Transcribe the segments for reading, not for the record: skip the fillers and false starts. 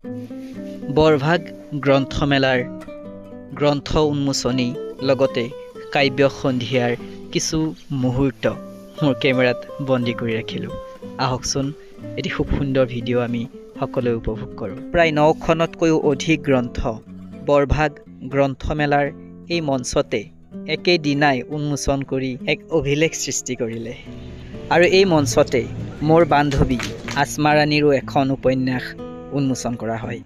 বৰভাগ গ্ৰন্থমেলাৰ গ্ৰন্থ উন্মোচনী লগতে কাব্য সন্ধিয়াৰ কিছু মুহূৰ্ত মোৰ কেমেৰাত বন্দী কৰি ৰাখিলোঁ। আহকচোন এটি খুব সুন্দৰ ভিডিঅ' আমি সকলোৱে উপভোগ কৰোঁ। প্ৰায় 9খনতকৈও অধিক গ্ৰন্থ বৰভাগ গ্ৰন্থমেলাৰ এই মঞ্চতে একেদিনাই উন্মোচন কৰি এক অভিলেখ সৃষ্টি কৰিলে। আৰু এই মঞ্চতে মোৰ বান্ধৱী আসমা ৰাণীৰো এখন উপন্যাস উন্মোচন কৰা হয়।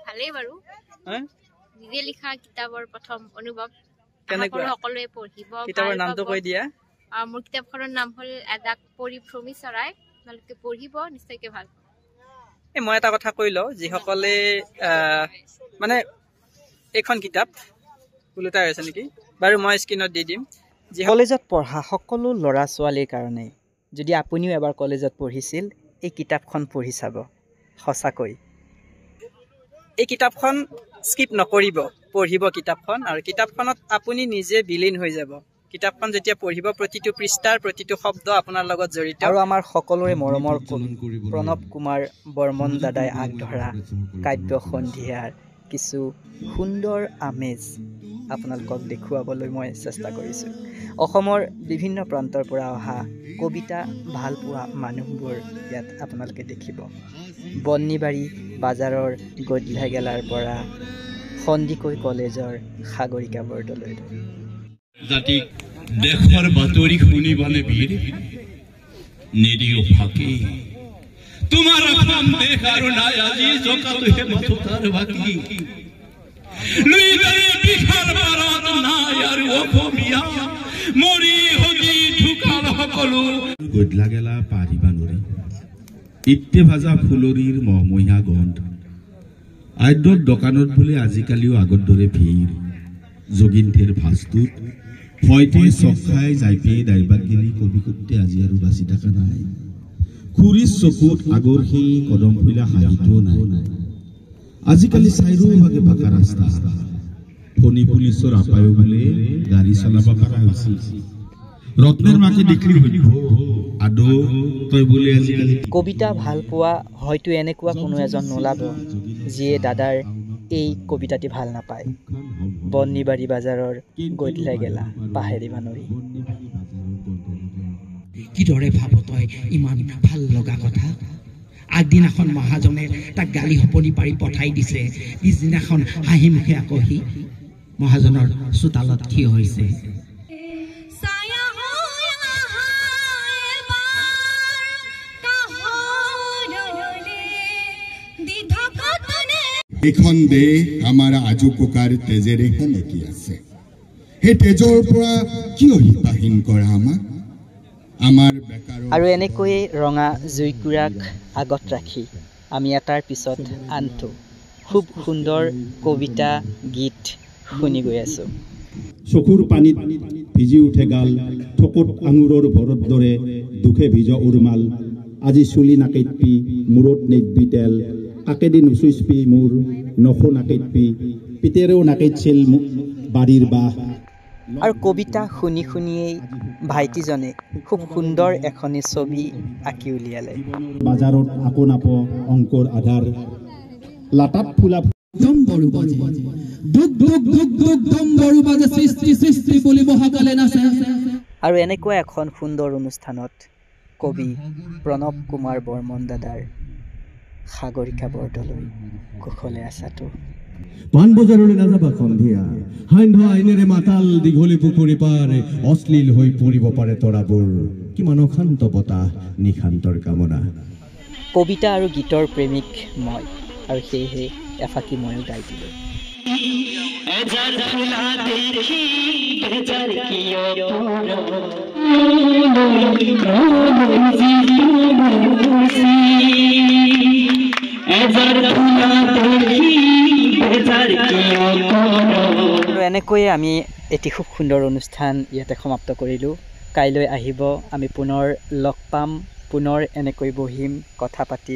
ভালেই বাৰু নিজে লিখা কিতাপৰ প্ৰথম অনুভৱ সকলোৱে পঢ়িব। কিতাপৰ নামটো কৈ দিয়া। মোৰ কিতাপখনৰ নাম হ'ল এজাক পৰিভ্ৰমী চৰাই। তোমালোকে পঢ়িব, নিশ্চয়কৈ ভাল পাব। মই এটা কথা কৈ লওঁ, যিসকলে মানে এইখন কিতাপ ওলোটা হৈছে নেকি বাৰু, মই স্ক্ৰীণত দি দিম। যি কলেজত পঢ়া সকলো ল'ৰা ছোৱালীৰ কাৰণে, যদি আপুনিও এবাৰ কলেজত পঢ়িছিল, এই কিতাপখন পঢ়ি চাব। সঁচাকৈ এই কিতাপখন স্কিপ নকৰিব, পঢ়িব কিতাপখন। আৰু কিতাপখনত আপুনি নিজে বিলীন হৈ যাব। কিতাপখন যেতিয়া পঢ়িব, প্ৰতিটো পৃষ্ঠাৰ প্ৰতিটো শব্দ আপোনাৰ লগত জড়িত। আৰু আমাৰ সকলোৰে মৰমৰ প্ৰণৱ কুমাৰ বৰ্মন দাদাই আগধৰা কাব্য সন্ধিয়াৰ কিছু সুন্দৰ আমেজ আপোনালোকক দেখুৱাবলৈ মই চেষ্টা কৰিছোঁ। অসমৰ বিভিন্ন প্ৰান্তৰ পৰা অহা কবিতা ভাল পোৱা মানুহবোৰ ইয়াত আপোনালোকে দেখিব। বন্নিবাৰী বাজাৰৰ গধূলা গেলাৰ পৰা সন্দিকৈ কলেজৰ সাগৰিকা বৰদলৈ। জাতিক দেশৰ বাতৰি শুনিবনে বীৰ নিদিও ফাঁকি, তোমাৰ অসম দেশ আৰু নাই আজি জকাটোহে মাথোতাৰ বাকী, লুইদাৰী বিশাল ভাৰত নাই আৰু অসমীয়া মৰি হজি ঢুকাল সকলো। গধূলা গেলা পাৰিবা নৰি ইত্তে ভাজা ফুলৰিৰ মহমহীয়া গন্ধ, আদ্যৰ দোকানত বোলে আজিকালিও আগৰ দৰে ভিৰ, যোগিন্থেৰ ভাজটোত হয়তে চক খাই যাই পেয়ে দাইবাত গেলি কবি কুটে আজি আৰু বাচি থকা নাই। খুৰীৰ চকুত আগৰ সেই কদম ফুলা হাঁহিটো নাই। আজিকালি চাৰিওভাগে বাঁকা ৰাস্তা, ফণী পুলিচৰ আপায়ো বোলে গাড়ী চলাব পৰা হৈছিল। ৰত্নৰ মাকে দেখিলি হইব আদৌ তই বোলে আজিকালি। কবিতা ভাল পোৱা হয়তো এনেকুৱা কোনো এজন নোলাব যিয়ে দাদাৰ এই কবিতাটি ভাল নাপায়। বন্নিবাৰী বাজাৰৰ গধূলা গেলা পাহেৰিবা নৰি। কিদৰে ভাব তই ইমান ভাল লগা কথা। আগদিনাখন মহাজনে তাক গালি সপনি পাৰি পঠাই দিছে, পিছদিনাখন হাঁহি মুখে আকৌ সি মহাজনৰ চোতালত থিয় হৈছে। এইখন দেশ আমাৰ আজু ককাৰ তেজেৰে সেমেকি আছে। সেই তেজৰ পৰা কিয় হিপাহীন কৰা আমাৰ আৰু এনেকৈয়ে ৰঙা জুইকুৰাক আগত ৰাখি আমি এটাৰ পিছত আনটো খুব সুন্দৰ কবিতা গীত শুনি গৈ আছোঁ। চকুৰ পানীত ভিজি উঠে গাল, ঠোকত আঙুৰৰ ভৰত দৰে দুখে ভিজ উৰমাল, আজি চুলি নাকেটপি মূৰত নেটবি তেল, কাকেদি নুচুইচপি মোৰ নখো নাকেটপি, পিতেৰেও নাকেটছিল বাৰীৰ বাহ। আৰু কবিতা শুনি শুনিয়েই ভাইটিজনে খুব সুন্দৰ এখনি ছবি আঁকি উলিয়ালে। বাজাৰত আকো নাপ অংকৰ আধাৰ, লাটাত ফুলা দম বৰু বাজে দুক দুক দুক দুক দম বৰু বাজে সৃষ্টি সৃষ্টি বুলি মহাকালে নাচে। আৰু এনেকুৱা এখন সুন্দৰ অনুষ্ঠানত কবি প্ৰণৱ কুমাৰ বৰ্মন দাদাৰ সাগৰিকা বৰদলৈ কুশলে আছাটো। পাণ বজাৰলৈ নাযাবা সন্ধিয়া, সান্ধ্য আইনেৰে মাতাল দীঘলী পুখুৰী পাৰ, অশ্লীল হৈ পৰিব পাৰে তৰাবোৰ, কিমান অশান্ত বতাহ নিশান্তৰ কামনা। কবিতা আৰু গীতৰ প্ৰেমিক মই, আৰু সেয়েহে এফাকি ময়ো গাই দিলোঁ। আৰু এনেকৈয়ে আমি এটি খুব সুন্দৰ অনুষ্ঠান ইয়াতে সমাপ্ত কৰিলোঁ। কাইলৈ আহিব, আমি পুনৰ লগ পাম, পুনৰ এনেকৈ বহিম, কথা পাতিম।